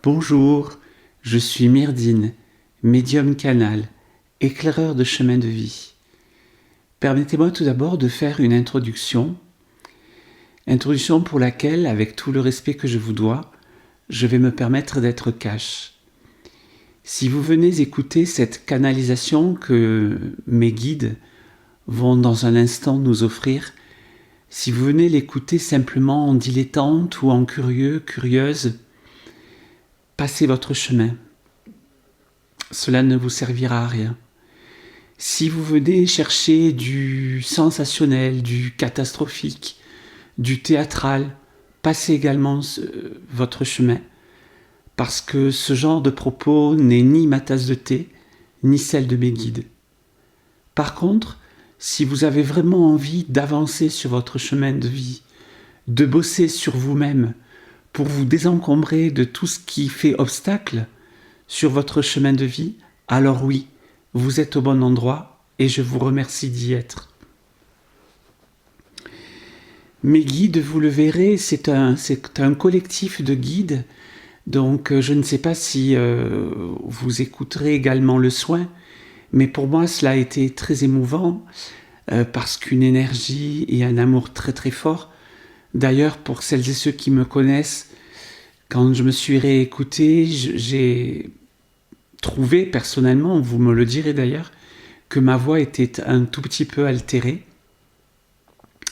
Bonjour, je suis Myrdine, médium canal, éclaireur de chemin de vie. Permettez-moi tout d'abord de faire une introduction pour laquelle, avec tout le respect que je vous dois, je vais me permettre d'être cash. Si vous venez écouter cette canalisation que mes guides vont dans un instant nous offrir, si vous venez l'écouter simplement en dilettante ou en curieux, curieuse, passez votre chemin. Cela ne vous servira à rien. Si vous venez chercher du sensationnel, du catastrophique, du théâtral, passez également votre chemin, parce que ce genre de propos n'est ni ma tasse de thé, ni celle de mes guides. Par contre, si vous avez vraiment envie d'avancer sur votre chemin de vie, de bosser sur vous-même pour vous désencombrer de tout ce qui fait obstacle sur votre chemin de vie, alors oui, vous êtes au bon endroit et je vous remercie d'y être. Mes guides, vous le verrez, c'est un collectif de guides, donc je ne sais pas si vous écouterez également le soin, mais pour moi cela a été très émouvant parce qu'une énergie et un amour très très fort. D'ailleurs, pour celles et ceux qui me connaissent, quand je me suis réécouté, j'ai trouvé personnellement, vous me le direz d'ailleurs, que ma voix était un tout petit peu altérée.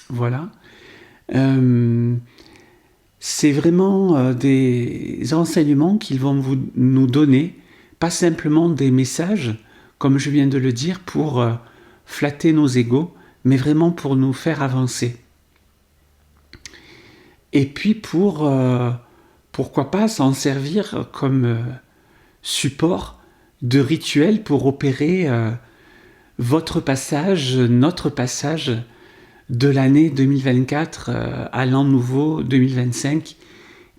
Voilà. C'est vraiment des enseignements qu'ils vont nous donner, pas simplement des messages, comme je viens de le dire, pour flatter nos égos, mais vraiment pour nous faire avancer. Et puis pourquoi pas s'en servir comme support de rituel pour opérer votre passage, notre passage de l'année 2024 à l'an nouveau 2025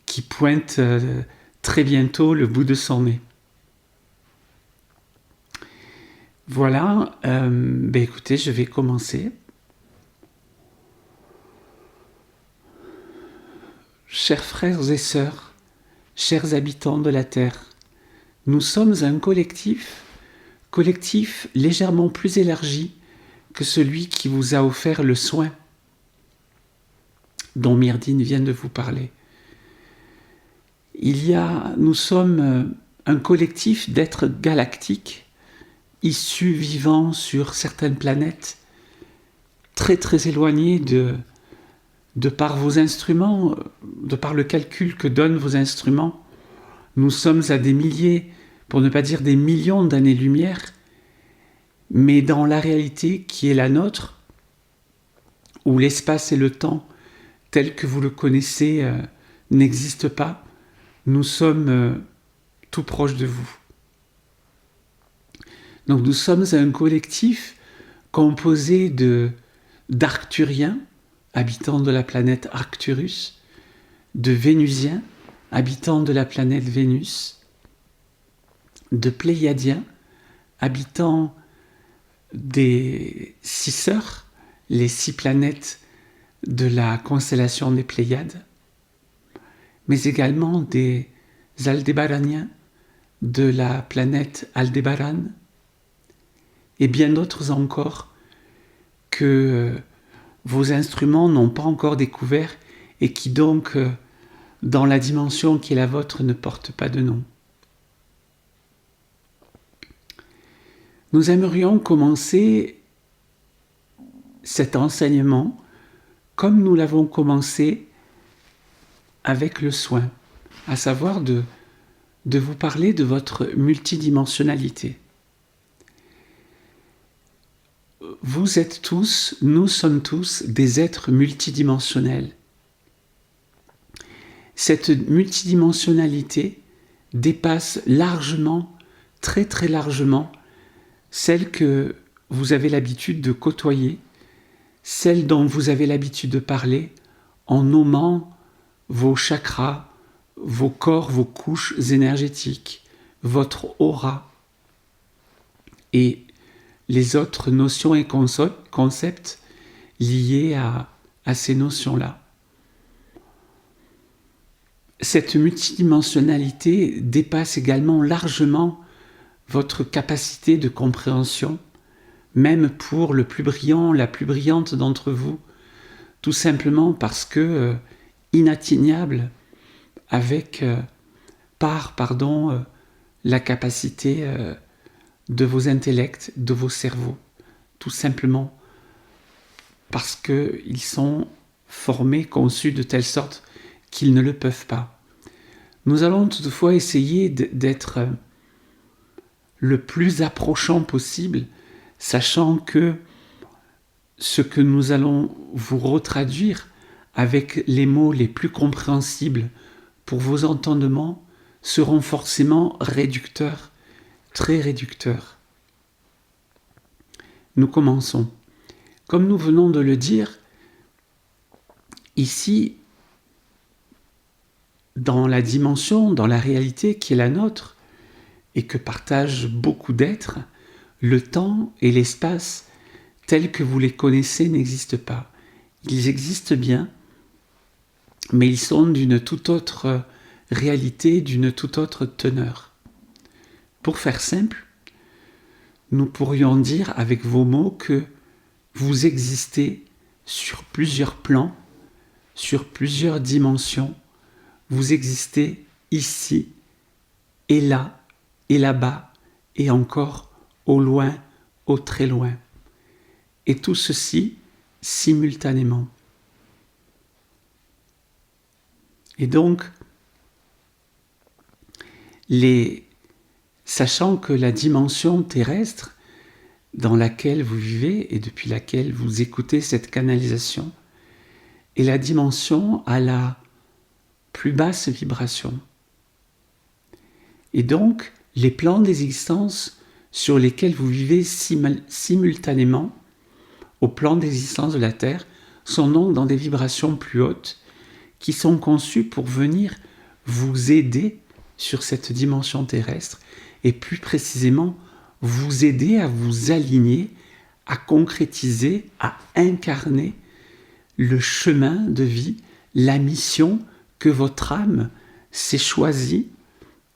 qui pointe très bientôt le bout de son nez. Voilà, écoutez, je vais commencer. Chers frères et sœurs, chers habitants de la Terre, nous sommes un collectif légèrement plus élargi que celui qui vous a offert le soin dont Myrdine vient de vous parler. Nous sommes un collectif d'êtres galactiques issus vivant sur certaines planètes très très éloignées de par vos instruments, de par le calcul que donnent vos instruments. Nous sommes à des milliers, pour ne pas dire des millions d'années-lumière, mais dans la réalité qui est la nôtre, où l'espace et le temps, tel que vous le connaissez, n'existent pas, nous sommes tout proches de vous. Donc nous sommes un collectif composé d'Arcturiens, habitants de la planète Arcturus, de Vénusiens, habitants de la planète Vénus, de Pléiadiens, habitants des 6 sœurs, les 6 planètes de la constellation des Pléiades, mais également des Aldébaraniens de la planète Aldébaran, et bien d'autres encore que vos instruments n'ont pas encore découvert et qui donc, dans la dimension qui est la vôtre, ne portent pas de nom. Nous aimerions commencer cet enseignement comme nous l'avons commencé avec le soin, à savoir de vous parler de votre multidimensionnalité. Vous êtes tous, nous sommes tous des êtres multidimensionnels. Cette multidimensionnalité dépasse largement, très très largement, celle que vous avez l'habitude de côtoyer, celle dont vous avez l'habitude de parler en nommant vos chakras, vos corps, vos couches énergétiques, votre aura et les autres notions et concepts liés à ces notions-là. cette multidimensionnalité dépasse également largement votre capacité de compréhension, même pour le plus brillant, la plus brillante d'entre vous, tout simplement parce que inatteignable par la capacité de vos intellects, de vos cerveaux, tout simplement parce qu'ils sont formés, conçus de telle sorte qu'ils ne le peuvent pas. Nous allons toutefois essayer d'être le plus approchant possible, sachant que ce que nous allons vous retraduire avec les mots les plus compréhensibles pour vos entendements seront forcément réducteurs, très réducteurs. Nous commençons. Comme nous venons de le dire, ici, dans la dimension, dans la réalité qui est la nôtre, et que partagent beaucoup d'êtres, le temps et l'espace, tels que vous les connaissez, n'existent pas. Ils existent bien, mais ils sont d'une toute autre réalité, d'une toute autre teneur. Pour faire simple, nous pourrions dire avec vos mots que vous existez sur plusieurs plans, sur plusieurs dimensions. Vous existez ici et là et là-bas et encore au loin, au très loin. Et tout ceci simultanément. Et donc, sachant que la dimension terrestre dans laquelle vous vivez et depuis laquelle vous écoutez cette canalisation est la dimension à la plus basse vibration. Et donc, les plans d'existence sur lesquels vous vivez simultanément au plan d'existence de la Terre sont donc dans des vibrations plus hautes qui sont conçues pour venir vous aider sur cette dimension terrestre et plus précisément vous aider à vous aligner, à concrétiser, à incarner le chemin de vie, la mission que votre âme s'est choisie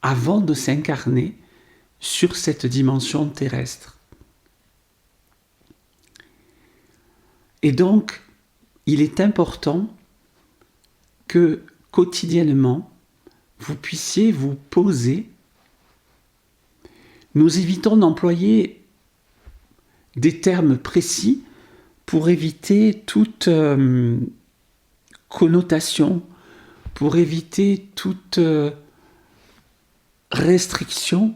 avant de s'incarner sur cette dimension terrestre. Et donc, il est important que quotidiennement, vous puissiez vous poser. Nous évitons d'employer des termes précis pour éviter toute connotation, pour éviter toute restriction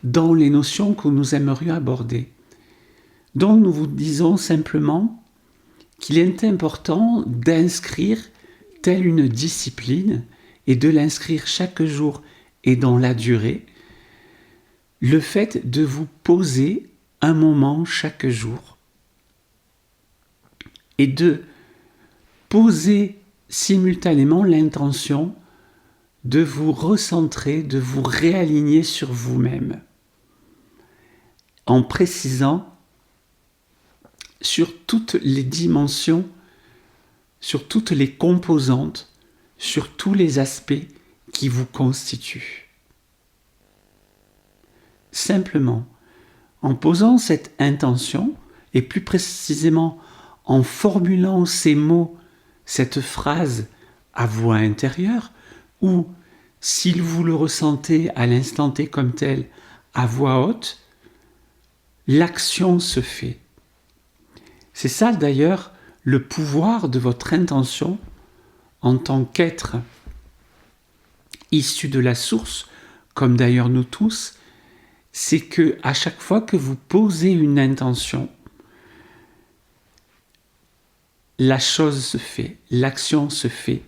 dans les notions que nous aimerions aborder. Donc nous vous disons simplement qu'il est important d'inscrire telle une discipline et de l'inscrire chaque jour et dans la durée, le fait de vous poser un moment chaque jour et de poser simultanément l'intention de vous recentrer, de vous réaligner sur vous-même, en précisant sur toutes les dimensions, sur toutes les composantes, sur tous les aspects qui vous constituent. Simplement, en posant cette intention, et plus précisément en formulant ces mots, cette phrase à voix intérieure, ou, si vous le ressentez à l'instant T comme tel, à voix haute, l'action se fait. C'est ça d'ailleurs le pouvoir de votre intention en tant qu'être issu de la source, comme d'ailleurs nous tous, c'est que à chaque fois que vous posez une intention, la chose se fait, l'action se fait,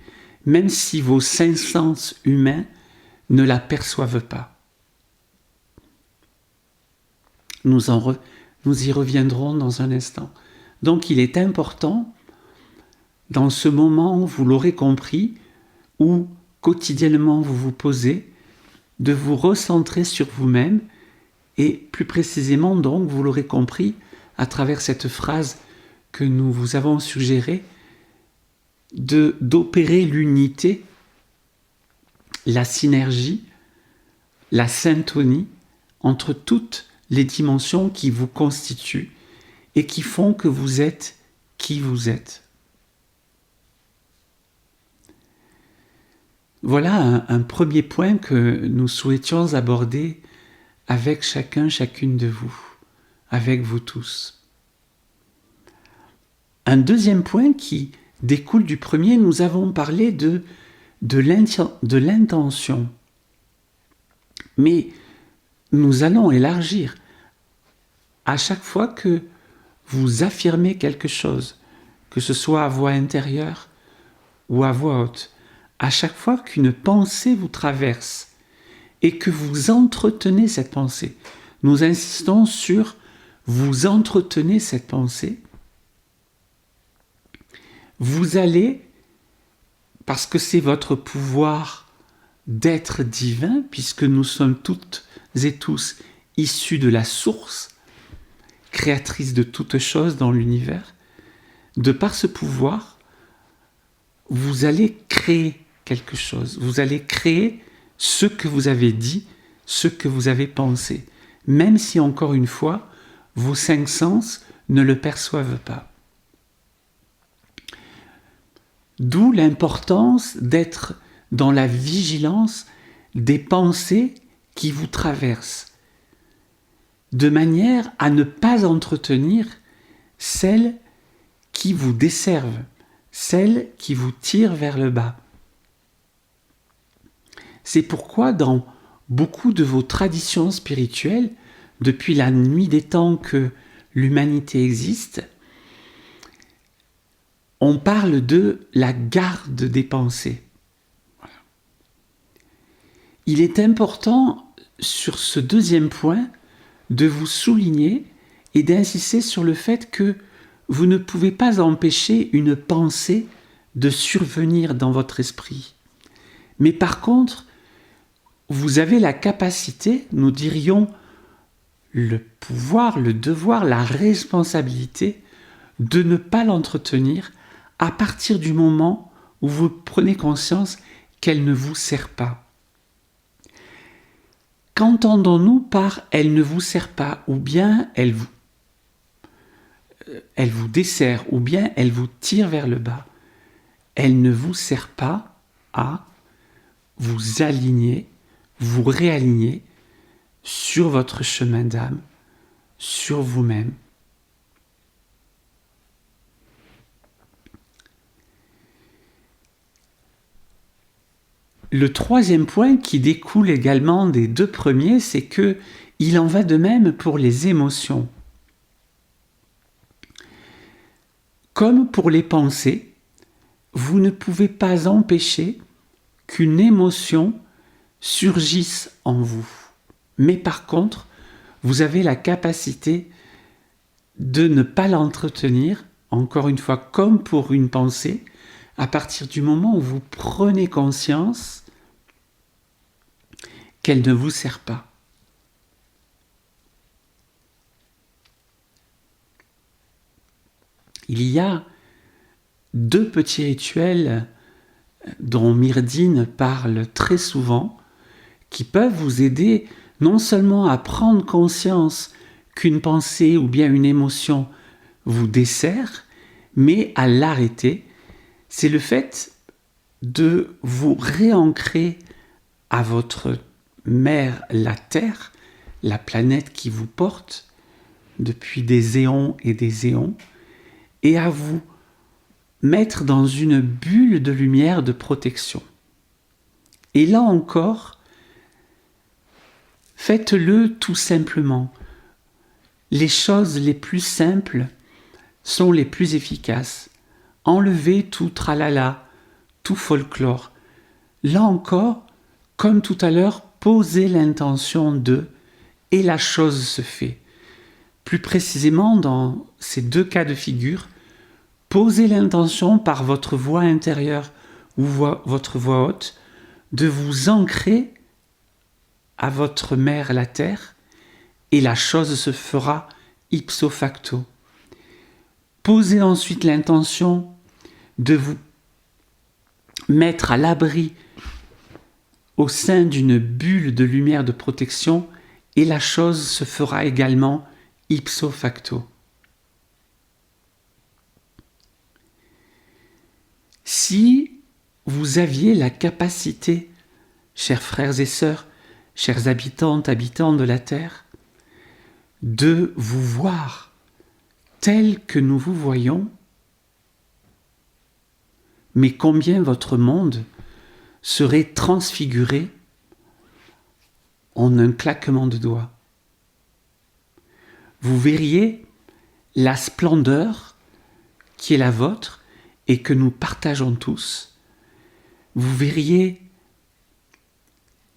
même si vos cinq sens humains ne la perçoivent pas. Nous y reviendrons dans un instant. Donc il est important, dans ce moment, vous l'aurez compris, où quotidiennement vous vous posez, de vous recentrer sur vous-même, et plus précisément donc, vous l'aurez compris, à travers cette phrase que nous vous avons suggérée, d'opérer l'unité la synergie, la syntonie entre toutes les dimensions qui vous constituent et qui font que vous êtes qui vous êtes. Voilà un premier point que nous souhaitions aborder avec chacune de vous, avec vous tous. Un deuxième point qui découle du premier, nous avons parlé de l'intention. Mais nous allons élargir. À chaque fois que vous affirmez quelque chose, que ce soit à voix intérieure ou à voix haute, à chaque fois qu'une pensée vous traverse et que vous entretenez cette pensée, nous insistons sur vous entretenez cette pensée, vous allez, parce que c'est votre pouvoir d'être divin, puisque nous sommes toutes et tous issus de la source, créatrice de toutes choses dans l'univers, de par ce pouvoir, vous allez créer quelque chose, vous allez créer ce que vous avez dit, ce que vous avez pensé, même si encore une fois, vos 5 sens ne le perçoivent pas. D'où l'importance d'être dans la vigilance des pensées qui vous traversent, de manière à ne pas entretenir celles qui vous desservent, celles qui vous tirent vers le bas. C'est pourquoi dans beaucoup de vos traditions spirituelles, depuis la nuit des temps que l'humanité existe, on parle de la garde des pensées. Voilà. Il est important sur ce deuxième point de vous souligner et d'insister sur le fait que vous ne pouvez pas empêcher une pensée de survenir dans votre esprit. Mais par contre, vous avez la capacité, nous dirions le pouvoir, le devoir, la responsabilité de ne pas l'entretenir à partir du moment où vous prenez conscience qu'elle ne vous sert pas. Qu'entendons-nous par « elle ne vous sert pas » ou bien elle vous dessert ou bien elle vous tire vers le bas. Elle ne vous sert pas à vous aligner, vous réaligner sur votre chemin d'âme, sur vous-même. Le troisième point qui découle également des 2 premiers, c'est que il en va de même pour les émotions. Comme pour les pensées, vous ne pouvez pas empêcher qu'une émotion surgisse en vous. Mais par contre, vous avez la capacité de ne pas l'entretenir, encore une fois, comme pour une pensée, à partir du moment où vous prenez conscience qu'elle ne vous sert pas. Il y a 2 petits rituels dont Myrdine parle très souvent, qui peuvent vous aider non seulement à prendre conscience qu'une pensée ou bien une émotion vous dessert, mais à l'arrêter. C'est le fait de vous réancrer à votre mère, la Terre, la planète qui vous porte depuis des éons et des éons, et à vous mettre dans une bulle de lumière de protection. Et là encore, faites-le tout simplement. Les choses les plus simples sont les plus efficaces. Enlevez tout tralala, tout folklore. Là encore, comme tout à l'heure, posez l'intention de et la chose se fait. Plus précisément, dans ces 2 cas de figure, posez l'intention par votre voix intérieure ou votre voix haute de vous ancrer à votre mère, la Terre, et la chose se fera ipso facto. Posez ensuite l'intention de vous mettre à l'abri au sein d'une bulle de lumière de protection et la chose se fera également ipso facto. Si vous aviez la capacité, chers frères et sœurs, chers habitantes, habitants de la Terre, de vous voir tel que nous vous voyons, mais combien votre monde serait transfiguré en un claquement de doigts. Vous verriez la splendeur qui est la vôtre et que nous partageons tous. Vous verriez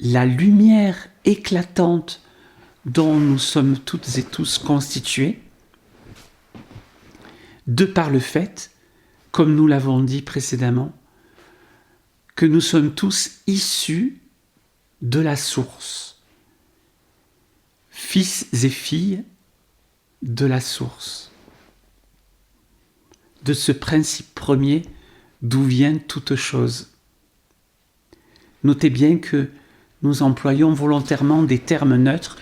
la lumière éclatante dont nous sommes toutes et tous constitués, de par le fait, comme nous l'avons dit précédemment, que nous sommes tous issus de la source, fils et filles de la source, de ce principe premier d'où vient toute chose. Notez bien que nous employons volontairement des termes neutres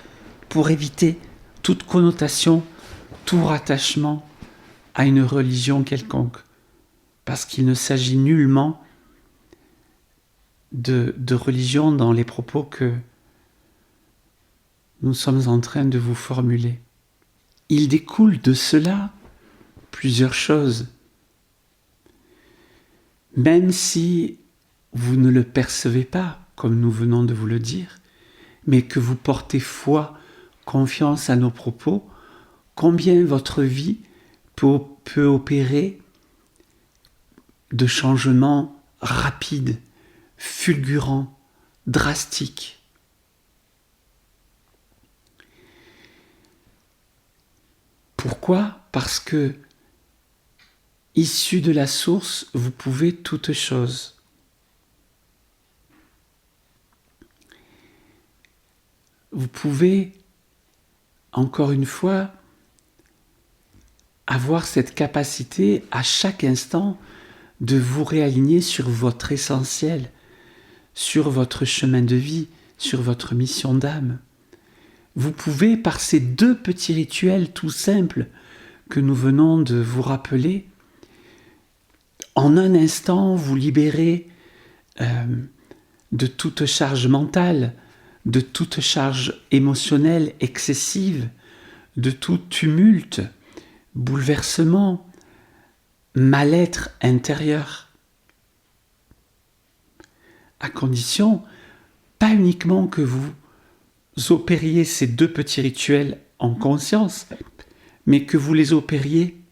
pour éviter toute connotation, tout rattachement à une religion quelconque, parce qu'il ne s'agit nullement de religion dans les propos que nous sommes en train de vous formuler. Il découle de cela plusieurs choses. Même si vous ne le percevez pas, comme nous venons de vous le dire, mais que vous portez foi, confiance à nos propos, combien votre vie peut opérer de changements rapides, fulgurants, drastiques. Pourquoi ? Parce que, issu de la source, vous pouvez toutes choses. Vous pouvez, encore une fois, avoir cette capacité à chaque instant de vous réaligner sur votre essentiel, sur votre chemin de vie, sur votre mission d'âme. Vous pouvez, par ces deux petits rituels tout simples que nous venons de vous rappeler, en un instant vous libérer de toute charge mentale, de toute charge émotionnelle excessive, de tout tumulte, bouleversement, mal-être intérieur. À condition, pas uniquement que vous opériez ces deux petits rituels en conscience, mais que vous les opériez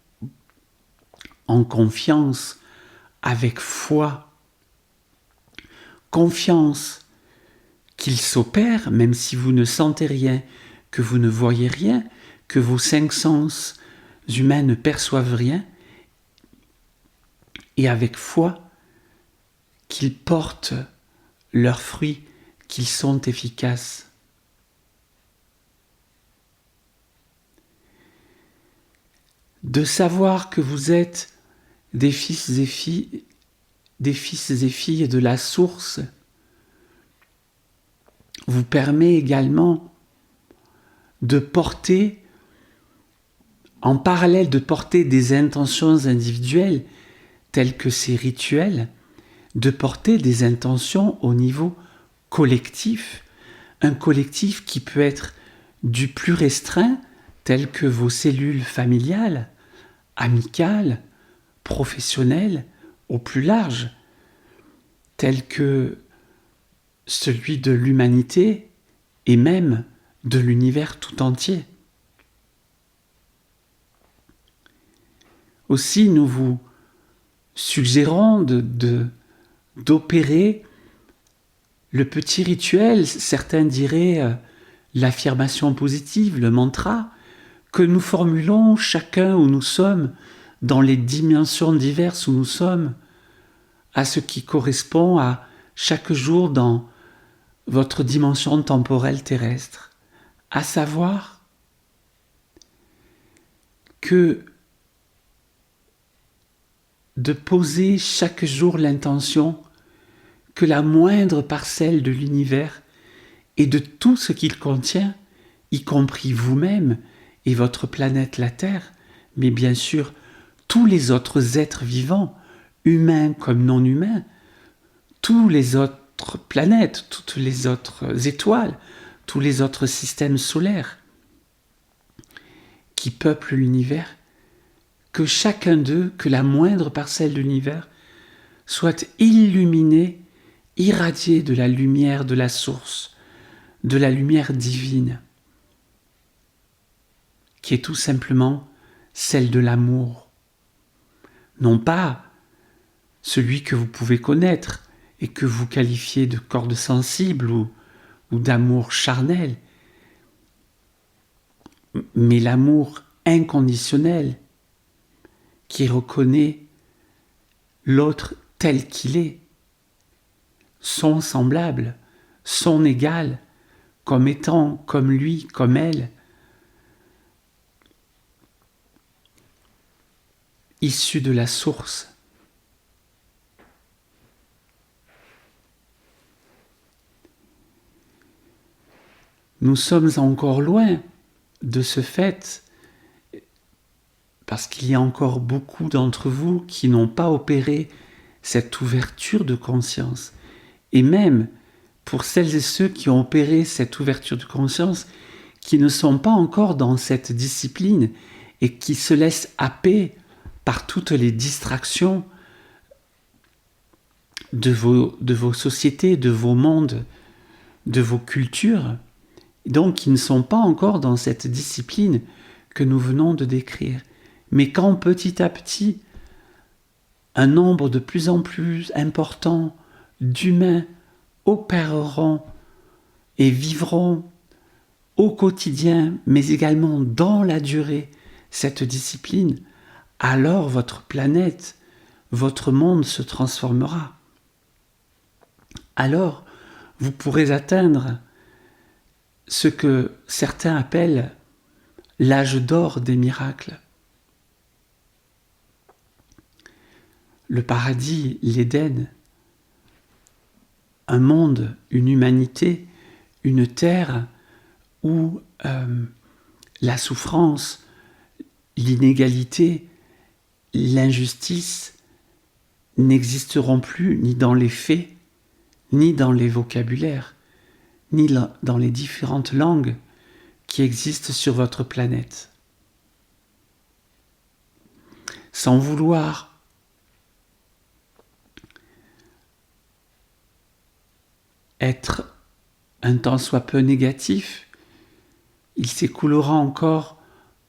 en confiance, avec foi. Confiance qu'il s'opère, même si vous ne sentez rien, que vous ne voyez rien, que vos 5 sens humains ne perçoivent rien, et avec foi qu'ils portent leurs fruits, qu'ils sont efficaces. De savoir que vous êtes des fils et filles de la source vous permet également de porter, en parallèle de porter des intentions individuelles telles que ces rituels, de porter des intentions au niveau collectif, un collectif qui peut être du plus restreint, tel que vos cellules familiales, amicales, professionnelles, au plus large, tel que celui de l'humanité et même de l'univers tout entier. Aussi, nous vous suggérons d'opérer le petit rituel, certains diraient l'affirmation positive, le mantra, que nous formulons chacun où nous sommes, dans les dimensions diverses où nous sommes, à ce qui correspond à chaque jour dans votre dimension temporelle terrestre, à savoir que de poser chaque jour l'intention que la moindre parcelle de l'univers et de tout ce qu'il contient, y compris vous-même et votre planète la Terre, mais bien sûr tous les autres êtres vivants, humains comme non humains, tous les autres planètes, toutes les autres étoiles, tous les autres systèmes solaires qui peuplent l'univers, que chacun d'eux, que la moindre parcelle de l'univers, soit illuminé, irradié de la lumière de la source, de la lumière divine, qui est tout simplement celle de l'amour. Non pas celui que vous pouvez connaître et que vous qualifiez de corde sensible ou d'amour charnel, mais l'amour inconditionnel qui reconnaît l'autre tel qu'il est, son semblable, son égal, comme étant comme lui, comme elle, issu de la source. Nous sommes encore loin de ce fait, parce qu'il y a encore beaucoup d'entre vous qui n'ont pas opéré cette ouverture de conscience. Et même pour celles et ceux qui ont opéré cette ouverture de conscience, qui ne sont pas encore dans cette discipline et qui se laissent happer par toutes les distractions de vos sociétés, de vos mondes, de vos cultures, donc qui ne sont pas encore dans cette discipline que nous venons de décrire. Mais quand petit à petit, un nombre de plus en plus important d'humains opéreront et vivront au quotidien, mais également dans la durée, cette discipline, alors votre planète, votre monde se transformera. Alors, vous pourrez atteindre ce que certains appellent l'âge d'or des miracles. Le paradis, l'Éden, un monde, une humanité, une terre où la souffrance, l'inégalité, l'injustice n'existeront plus ni dans les faits, ni dans les vocabulaires, ni dans les différentes langues qui existent sur votre planète. Sans vouloir être un tant soit peu négatif, il s'écoulera encore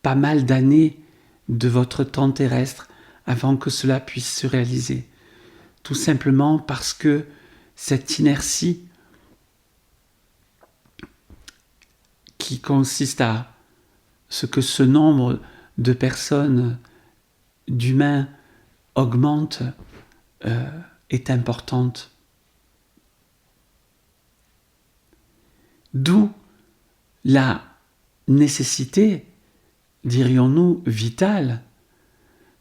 pas mal d'années de votre temps terrestre avant que cela puisse se réaliser. Tout simplement parce que cette inertie qui consiste à ce que ce nombre de personnes, d'humains, augmente, est importante. D'où la nécessité, dirions-nous, vitale,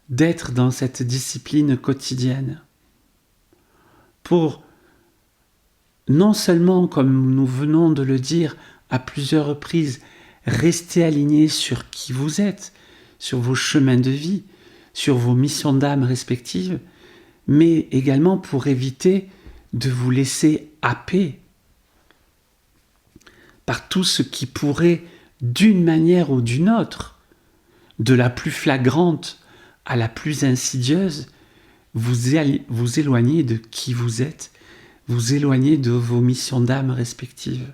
d'être dans cette discipline quotidienne. Pour non seulement, comme nous venons de le dire à plusieurs reprises, rester aligné sur qui vous êtes, sur vos chemins de vie, sur vos missions d'âme respectives, mais également pour éviter de vous laisser happer par tout ce qui pourrait, d'une manière ou d'une autre, de la plus flagrante à la plus insidieuse, vous éloigner de qui vous êtes, vous éloigner de vos missions d'âme respectives.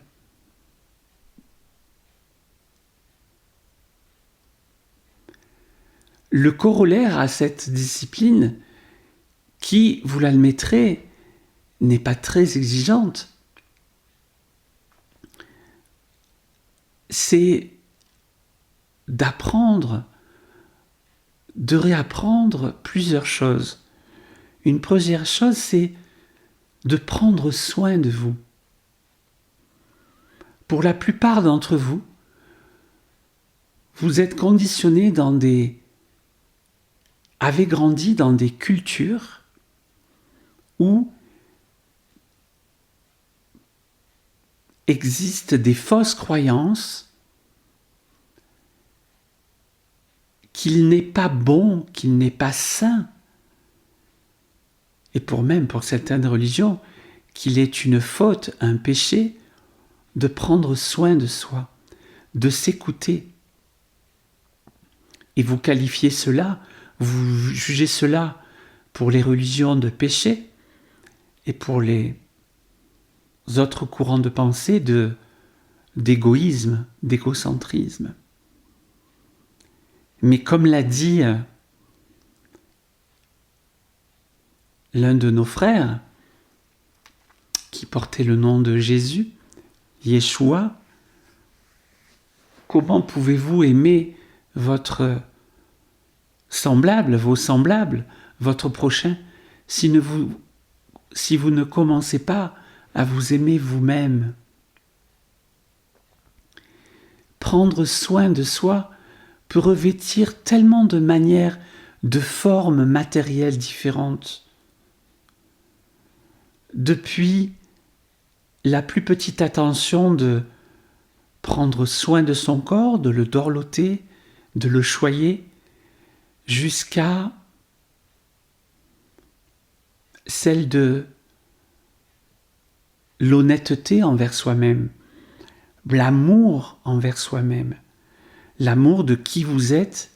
Le corollaire à cette discipline, qui, vous l'admettrez, n'est pas très exigeante, c'est d'apprendre, de réapprendre plusieurs choses. Une première chose, c'est de prendre soin de vous. Pour la plupart d'entre vous, vous êtes conditionnés avez grandi dans des cultures où existent des fausses croyances qu'il n'est pas bon, qu'il n'est pas sain, et pour certaines religions, qu'il est une faute, un péché, de prendre soin de soi, de s'écouter. Et vous qualifiez cela, vous jugez cela pour les religions de péché et pour les autres courants de pensée d'égoïsme, d'égocentrisme. Mais comme l'a dit l'un de nos frères, qui portait le nom de Jésus, Yeshua, comment pouvez-vous aimer votre semblable, vos semblables, votre prochain, si vous ne commencez pas à vous aimer vous-même? Prendre soin de soi peut revêtir tellement de manières, de formes matérielles différentes. Depuis la plus petite attention de prendre soin de son corps, de le dorloter, de le choyer, jusqu'à celle de l'honnêteté envers soi-même, l'amour envers soi-même, l'amour de qui vous êtes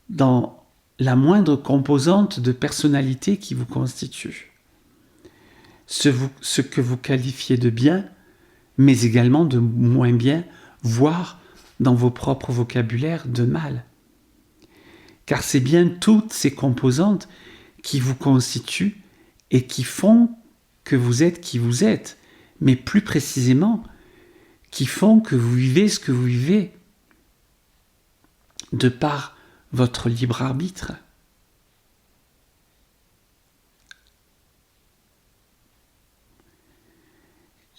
dans la moindre composante de personnalité qui vous constitue. Ce que vous qualifiez de bien, mais également de moins bien, voire dans vos propres vocabulaires de mal. Car c'est bien toutes ces composantes qui vous constituent et qui font que vous êtes qui vous êtes, mais plus précisément, qui font que vous vivez ce que vous vivez, de par votre libre arbitre.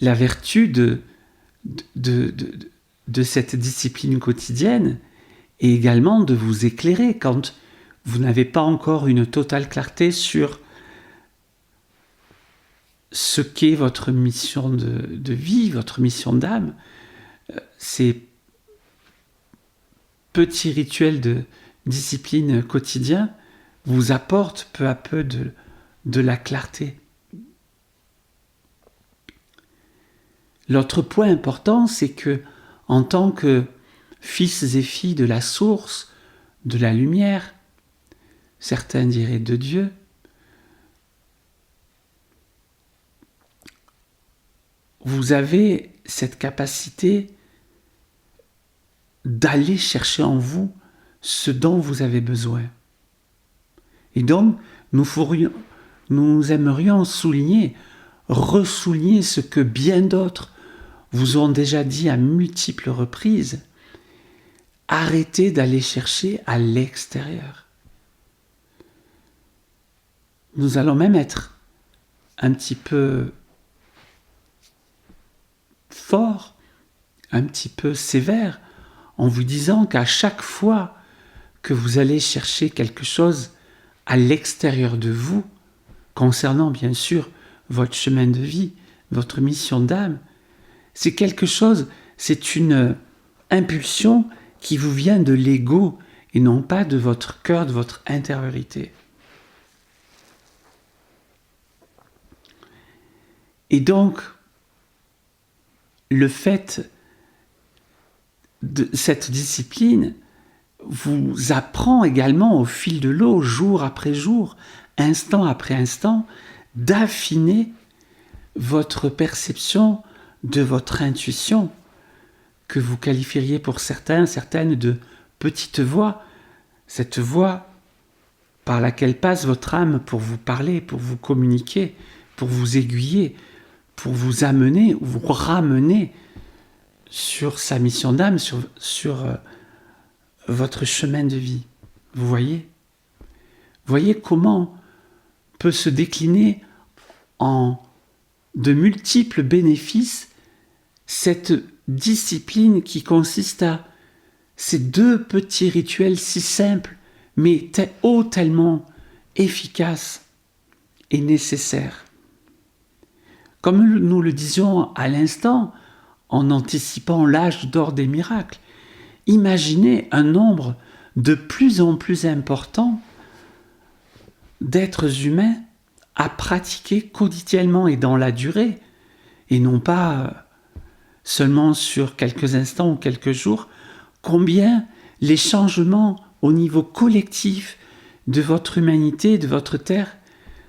La vertu de cette discipline quotidienne est également de vous éclairer quand vous n'avez pas encore une totale clarté sur ce qu'est votre mission de vie, votre mission d'âme. Ces petits rituels de discipline quotidien vous apportent peu à peu de la clarté. L'autre point important, c'est que, en tant que fils et filles de la source, de la lumière, certains diraient de Dieu, vous avez cette capacité d'aller chercher en vous ce dont vous avez besoin. Et donc, nous aimerions ressouligner ce que bien d'autres vous ont déjà dit à multiples reprises. Arrêtez d'aller chercher à l'extérieur. Nous allons même être un petit peu fort, un petit peu sévère, en vous disant qu'à chaque fois que vous allez chercher quelque chose à l'extérieur de vous, concernant bien sûr votre chemin de vie, votre mission d'âme, c'est quelque chose, c'est une impulsion qui vous vient de l'ego et non pas de votre cœur, de votre intériorité. Et donc, le fait de cette discipline vous apprend également au fil de l'eau, jour après jour, instant après instant, d'affiner votre perception de votre intuition, que vous qualifieriez pour certaines de petite voix, cette voix par laquelle passe votre âme pour vous parler, pour vous communiquer, pour vous aiguiller, pour vous amener ou vous ramener sur sa mission d'âme, sur votre chemin de vie. Vous voyez comment peut se décliner en de multiples bénéfices cette discipline qui consiste à ces deux petits rituels si simples, mais tellement efficaces et nécessaires. Comme nous le disions à l'instant, en anticipant l'âge d'or des miracles, imaginez un nombre de plus en plus important d'êtres humains à pratiquer quotidiennement et dans la durée, et non pas seulement sur quelques instants ou quelques jours, combien les changements au niveau collectif de votre humanité, de votre terre,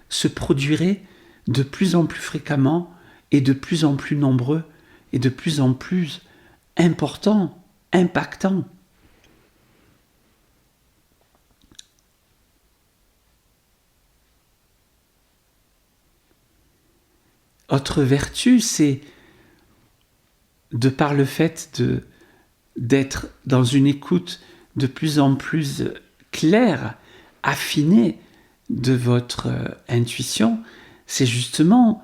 se produiraient de plus en plus fréquemment et de plus en plus nombreux et de plus en plus importants, impactants. Autre vertu, c'est de par le fait d'être dans une écoute de plus en plus claire, affinée de votre intuition, c'est justement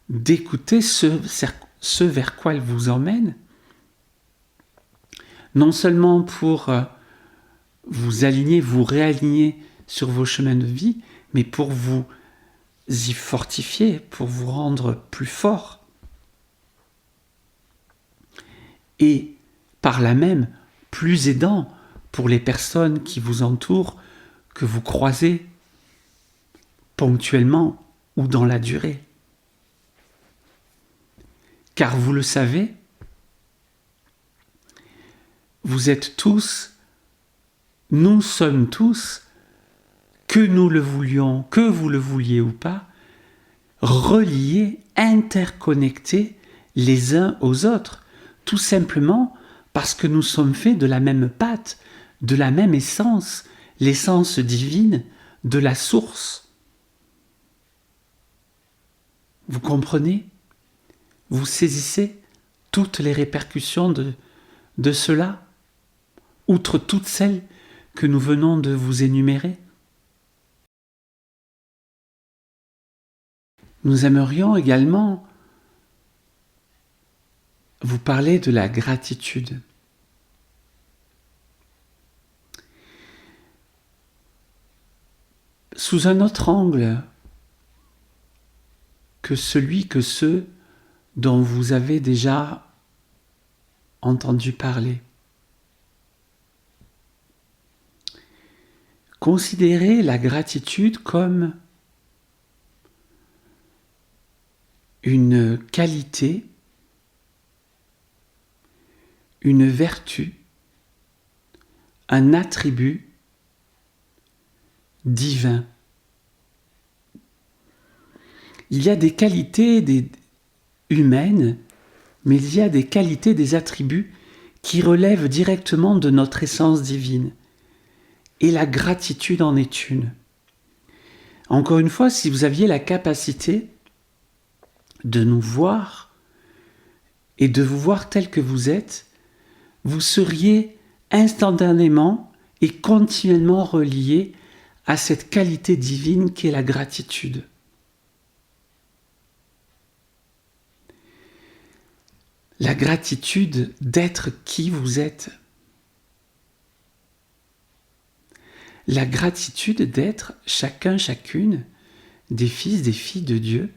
d'écouter ce vers quoi elle vous emmène, non seulement pour vous aligner, vous réaligner sur vos chemins de vie, mais pour vous y fortifier, pour vous rendre plus fort. Et par là même, plus aidant pour les personnes qui vous entourent, que vous croisez ponctuellement ou dans la durée. Car vous le savez, vous êtes tous, nous sommes tous, que nous le voulions, que vous le vouliez ou pas, reliés, interconnectés les uns aux autres, tout simplement parce que nous sommes faits de la même pâte, de la même essence, l'essence divine de la source. Vous comprenez? Vous saisissez toutes les répercussions de cela, outre toutes celles que nous venons de vous énumérer? Nous aimerions également vous parler de la gratitude. Sous un autre angle que ceux dont vous avez déjà entendu parler. Considérez la gratitude comme une qualité, une vertu, un attribut divin. Il y a des qualités humaines, mais il y a des qualités, des attributs qui relèvent directement de notre essence divine. Et la gratitude en est une. Encore une fois, si vous aviez la capacité de nous voir et de vous voir tel que vous êtes, vous seriez instantanément et continuellement relié à cette qualité divine qu'est la gratitude. La gratitude d'être qui vous êtes. La gratitude d'être chacun, chacune des fils, des filles de Dieu,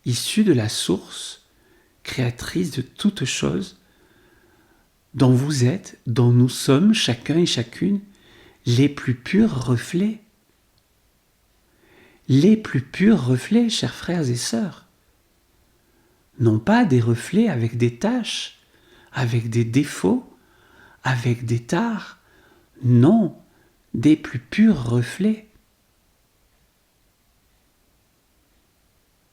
issus de la source créatrice de toutes choses, dont vous êtes, dont nous sommes chacun et chacune les plus purs reflets. Les plus purs reflets, chers frères et sœurs. Non pas des reflets avec des taches, avec des défauts, avec des tares. Non, des plus purs reflets.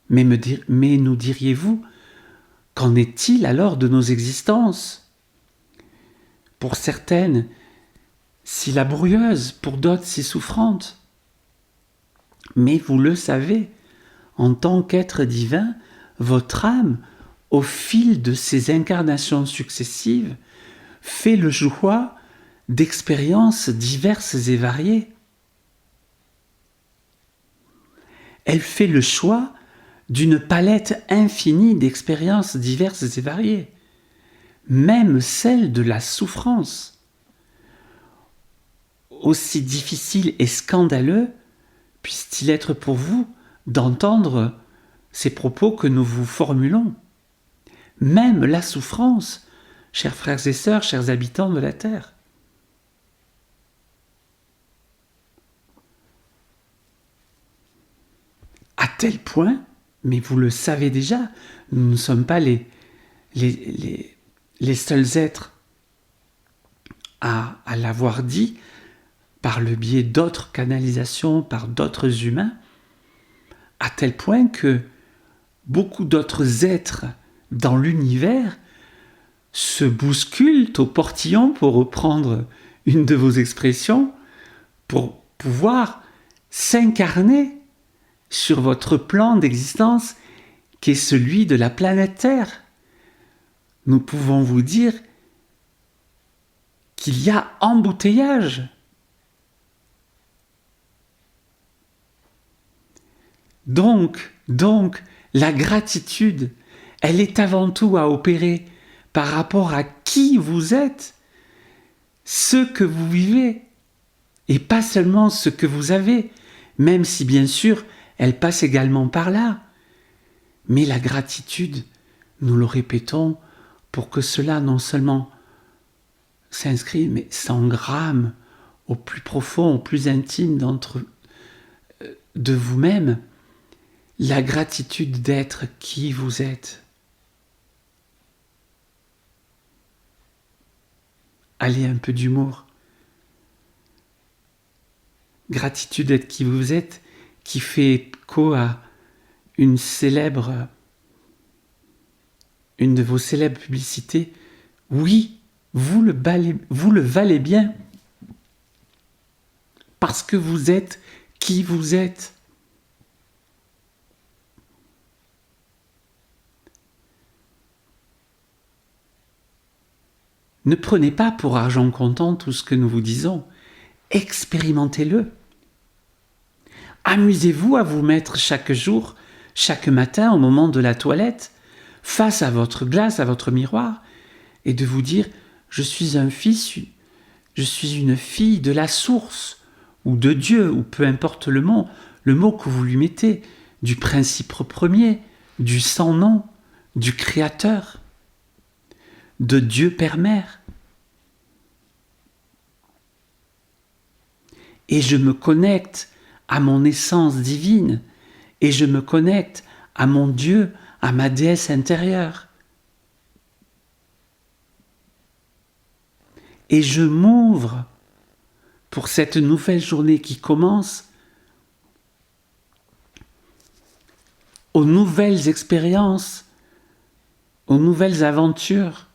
Mais nous diriez-vous, qu'en est-il alors de nos existences? Pour certaines, si laborieuse, pour d'autres, si souffrante. Mais vous le savez, en tant qu'être divin, votre âme, au fil de ces incarnations successives, fait le choix d'expériences diverses et variées. Elle fait le choix d'une palette infinie d'expériences diverses et variées, même celle de la souffrance. Aussi difficile et scandaleux puisse-t-il être pour vous d'entendre ces propos que nous vous formulons. Même la souffrance, chers frères et sœurs, chers habitants de la terre. À tel point, mais vous le savez déjà, nous ne sommes pas les seuls êtres à l'avoir dit par le biais d'autres canalisations, par d'autres humains, à tel point que beaucoup d'autres êtres dans l'univers se bousculent au portillon, pour reprendre une de vos expressions, pour pouvoir s'incarner sur votre plan d'existence qui est celui de la planète Terre. Nous pouvons vous dire qu'il y a embouteillage. Donc, la gratitude, elle est avant tout à opérer par rapport à qui vous êtes, ce que vous vivez, et pas seulement ce que vous avez, même si bien sûr, elle passe également par là. Mais la gratitude, nous le répétons, pour que cela non seulement s'inscrive, mais s'engramme au plus profond, au plus intime de vous-même, la gratitude d'être qui vous êtes. Allez, un peu d'humour. Gratitude d'être qui vous êtes, qui fait écho à une de vos célèbres publicités. Oui, vous le valez bien, parce que vous êtes qui vous êtes. Ne prenez pas pour argent comptant tout ce que nous vous disons. Expérimentez-le. Amusez-vous à vous mettre chaque jour, chaque matin, au moment de la toilette, face à votre glace, à votre miroir, et de vous dire « Je suis un fils, je suis une fille de la source, ou de Dieu, ou peu importe le mot que vous lui mettez, du principe premier, du sans-nom, du Créateur, de Dieu Père-Mère. Et je me connecte à mon essence divine, et je me connecte à mon Dieu, à ma déesse intérieure. Et je m'ouvre pour cette nouvelle journée qui commence, aux nouvelles expériences, aux nouvelles aventures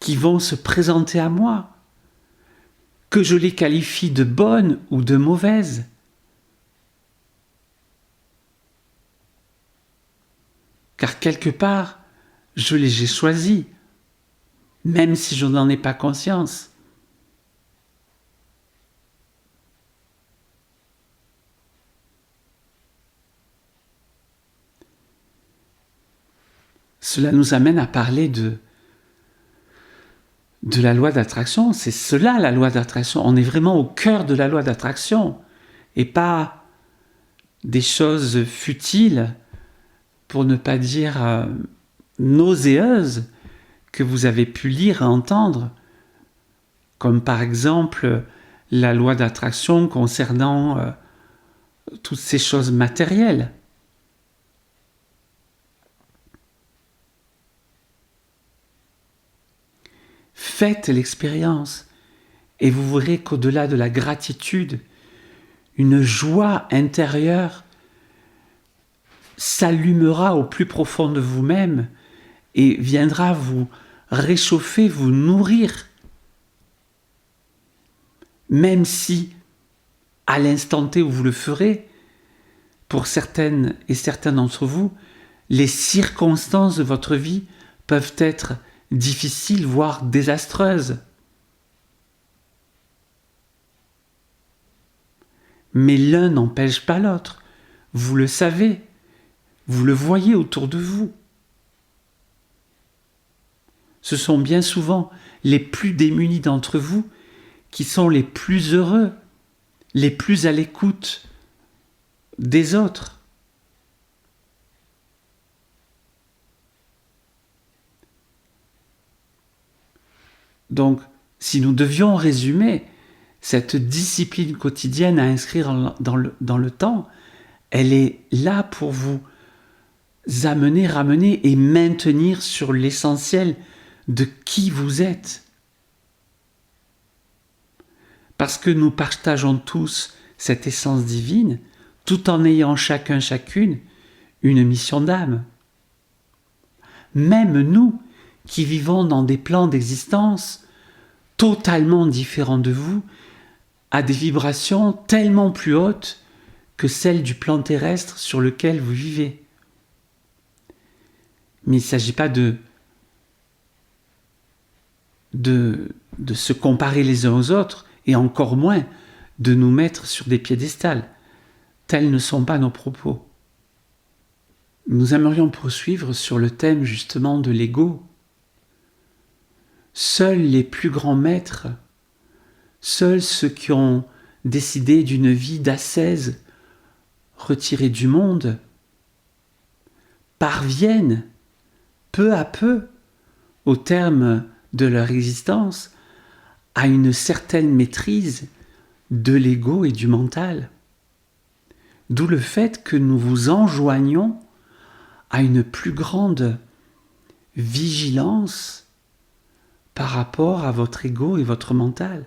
qui vont se présenter à moi, que je les qualifie de bonnes ou de mauvaises. Car quelque part, je les ai choisis, même si je n'en ai pas conscience. Cela nous amène à parler de la loi d'attraction. C'est cela la loi d'attraction. On est vraiment au cœur de la loi d'attraction et pas des choses futiles, pour ne pas dire nauséeuses, que vous avez pu lire et entendre, comme par exemple la loi d'attraction concernant toutes ces choses matérielles. Faites l'expérience et vous verrez qu'au-delà de la gratitude, une joie intérieure s'allumera au plus profond de vous-même et viendra vous réchauffer, vous nourrir. Même si, à l'instant T où vous le ferez, pour certaines et certains d'entre vous, les circonstances de votre vie peuvent être difficiles, voire désastreuses. Mais l'un n'empêche pas l'autre. Vous le savez, vous le voyez autour de vous. Ce sont bien souvent les plus démunis d'entre vous qui sont les plus heureux, les plus à l'écoute des autres. Donc, si nous devions résumer cette discipline quotidienne à inscrire dans le temps, elle est là pour vous ramener et maintenir sur l'essentiel de qui vous êtes. Parce que nous partageons tous cette essence divine, tout en ayant chacune une mission d'âme. Même nous, qui vivons dans des plans d'existence totalement différents de vous, à des vibrations tellement plus hautes que celles du plan terrestre sur lequel vous vivez. Mais il ne s'agit pas de se comparer les uns aux autres, et encore moins de nous mettre sur des piédestals. Tels ne sont pas nos propos. Nous aimerions poursuivre sur le thème justement de l'ego. Seuls les plus grands maîtres, seuls ceux qui ont décidé d'une vie d'ascèse retirée du monde, parviennent peu à peu, au terme de leur existence, à une certaine maîtrise de l'ego et du mental. D'où le fait que nous vous enjoignons à une plus grande vigilance par rapport à votre ego et votre mental,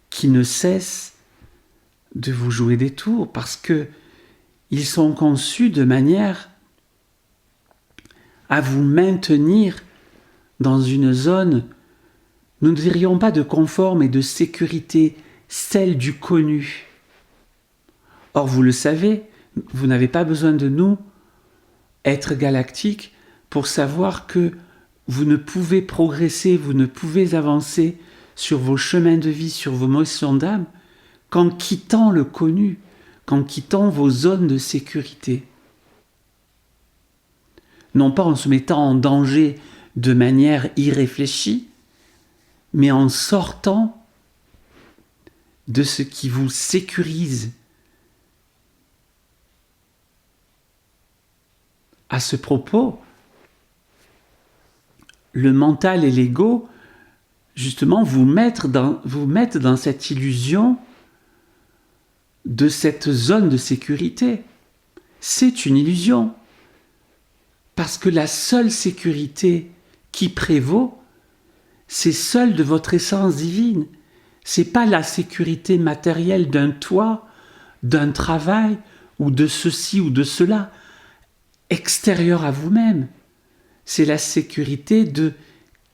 qui ne cesse de vous jouer des tours, parce que ils sont conçus de manière à vous maintenir dans une zone, nous ne dirions pas de confort, mais de sécurité, celle du connu. Or, vous le savez, vous n'avez pas besoin de nous, être galactiques, pour savoir que vous ne pouvez progresser, vous ne pouvez avancer sur vos chemins de vie, sur vos motions d'âme, qu'en quittant le connu, qu'en quittant vos zones de sécurité. Non pas en se mettant en danger de manière irréfléchie, mais en sortant de ce qui vous sécurise. À ce propos, le mental et l'ego, justement, vous mettent dans cette illusion de cette zone de sécurité. C'est une illusion. Parce que la seule sécurité qui prévaut, c'est celle de votre essence divine. C'est pas la sécurité matérielle d'un toit, d'un travail, ou de ceci ou de cela, extérieur à vous-même. C'est la sécurité de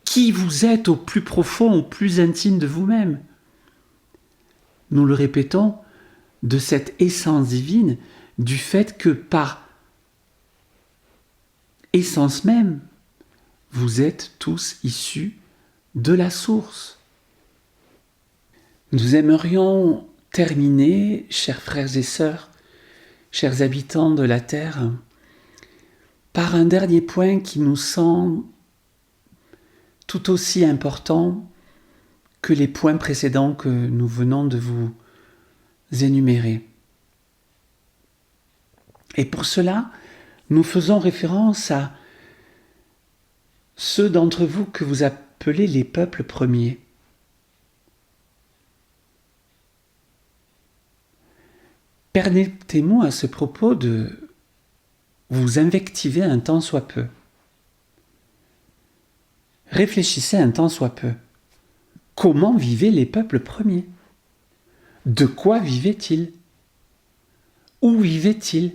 qui vous êtes au plus profond, au plus intime de vous-même. Nous le répétons, de cette essence divine, du fait que par essence même, vous êtes tous issus de la source. Nous aimerions terminer, chers frères et sœurs, chers habitants de la Terre, par un dernier point qui nous semble tout aussi important que les points précédents que nous venons de vous énumérer. Et pour cela, nous faisons référence à ceux d'entre vous que vous appelez les peuples premiers. Permettez-moi à ce propos de vous invectiver un tant soit peu. Réfléchissez un tant soit peu. Comment vivaient les peuples premiers ? De quoi vivaient-ils ? Où vivaient-ils ?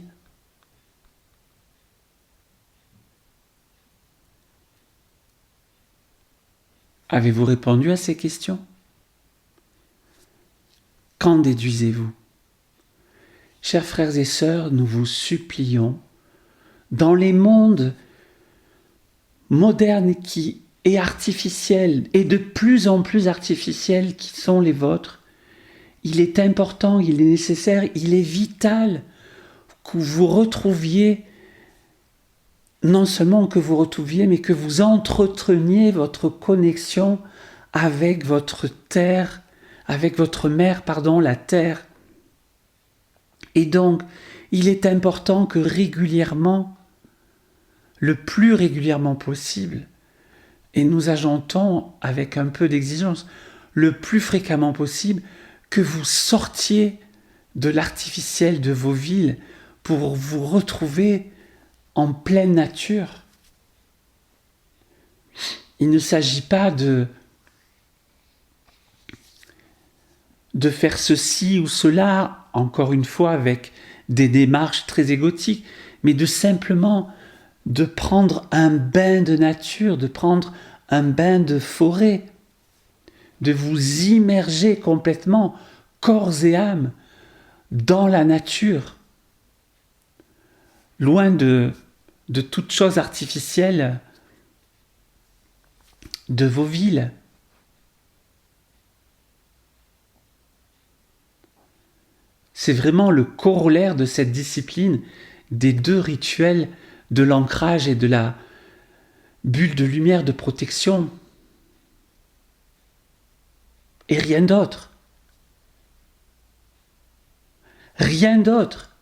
Avez-vous répondu à ces questions ? Qu'en déduisez-vous ? Chers frères et sœurs, nous vous supplions, dans les mondes modernes et artificiels, et de plus en plus artificiels qui sont les vôtres, il est important, il est nécessaire, il est vital que vous retrouviez, non seulement que vous retrouviez, mais que vous entreteniez votre connexion avec votre terre, avec votre mère, la terre. Et donc, il est important que régulièrement, le plus régulièrement possible, Et nous ajoutons, avec un peu d'exigence, le plus fréquemment possible, que vous sortiez de l'artificiel de vos villes pour vous retrouver en pleine nature. Il ne s'agit pas de faire ceci ou cela, encore une fois, avec des démarches très égotiques, mais de simplement de prendre un bain de nature, de prendre un bain de forêt, de vous immerger complètement, corps et âme, dans la nature, loin de toute chose artificielle de vos villes. C'est vraiment le corollaire de cette discipline des deux rituels de l'ancrage et de la bulle de lumière de protection. Et rien d'autre. Rien d'autre.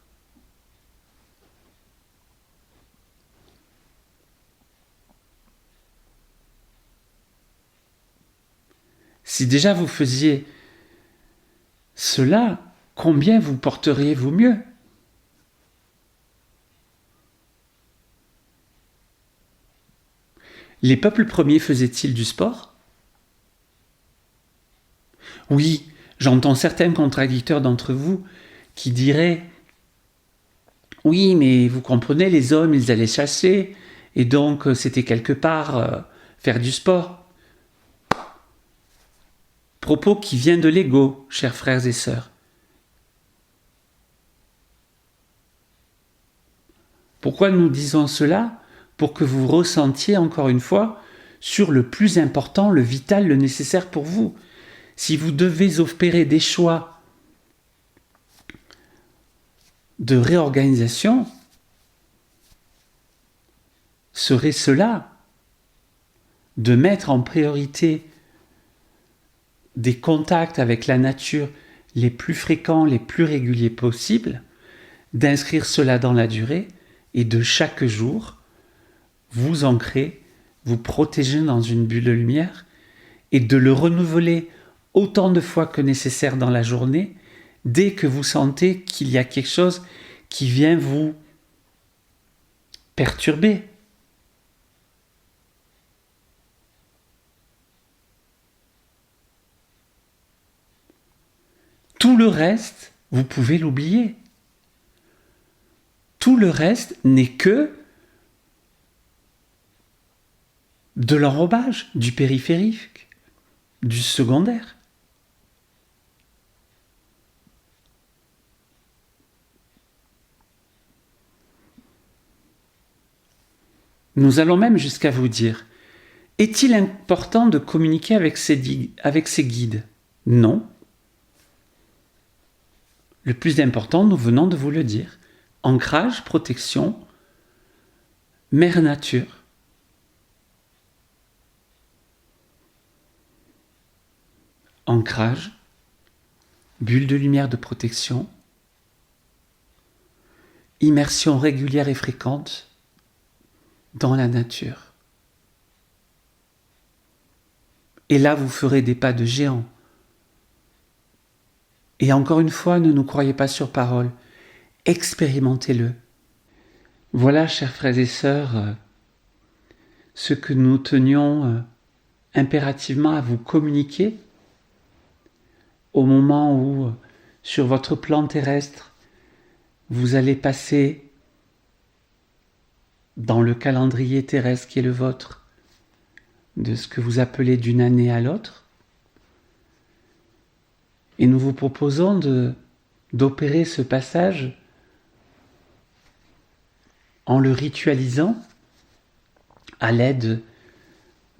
Si déjà vous faisiez cela, combien vous porteriez-vous mieux ? Les peuples premiers faisaient-ils du sport ? Oui, j'entends certains contradicteurs d'entre vous qui diraient « Oui, mais vous comprenez, les hommes, ils allaient chasser, et donc c'était quelque part faire du sport. » Propos qui vient de l'ego, chers frères et sœurs. Pourquoi nous disons cela ? Pour que vous ressentiez encore une fois sur le plus important, le vital, le nécessaire pour vous. Si vous devez opérer des choix de réorganisation, serait cela de mettre en priorité des contacts avec la nature les plus fréquents, les plus réguliers possibles, d'inscrire cela dans la durée et de chaque jour vous ancrer, vous protéger dans une bulle de lumière et de le renouveler autant de fois que nécessaire dans la journée dès que vous sentez qu'il y a quelque chose qui vient vous perturber. Tout le reste, vous pouvez l'oublier. Tout le reste n'est que de l'enrobage, du périphérique, du secondaire. Nous allons même jusqu'à vous dire, est-il important de communiquer avec ces guides ? Non. Le plus important, nous venons de vous le dire, ancrage, protection, mère nature. Ancrage, bulle de lumière de protection, immersion régulière et fréquente dans la nature. Et là, vous ferez des pas de géant. Et encore une fois, ne nous croyez pas sur parole, expérimentez-le. Voilà, chers frères et sœurs, ce que nous tenions impérativement à vous communiquer au moment où, sur votre plan terrestre, vous allez passer dans le calendrier terrestre qui est le vôtre, de ce que vous appelez d'une année à l'autre. Et nous vous proposons d'opérer ce passage en le ritualisant à l'aide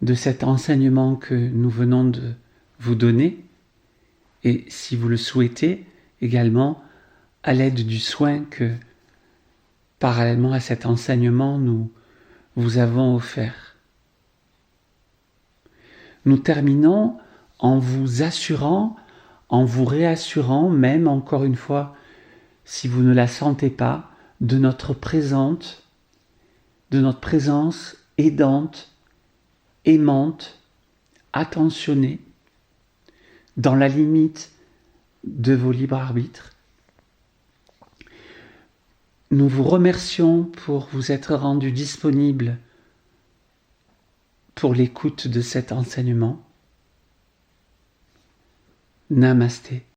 de cet enseignement que nous venons de vous donner, et si vous le souhaitez, également à l'aide du soin que, parallèlement à cet enseignement, nous vous avons offert. Nous terminons en vous assurant, en vous réassurant, même encore une fois, si vous ne la sentez pas, de notre présence aidante aimante, attentionnée, dans la limite de vos libres arbitres. Nous vous remercions pour vous être rendu disponible pour l'écoute de cet enseignement. Namasté.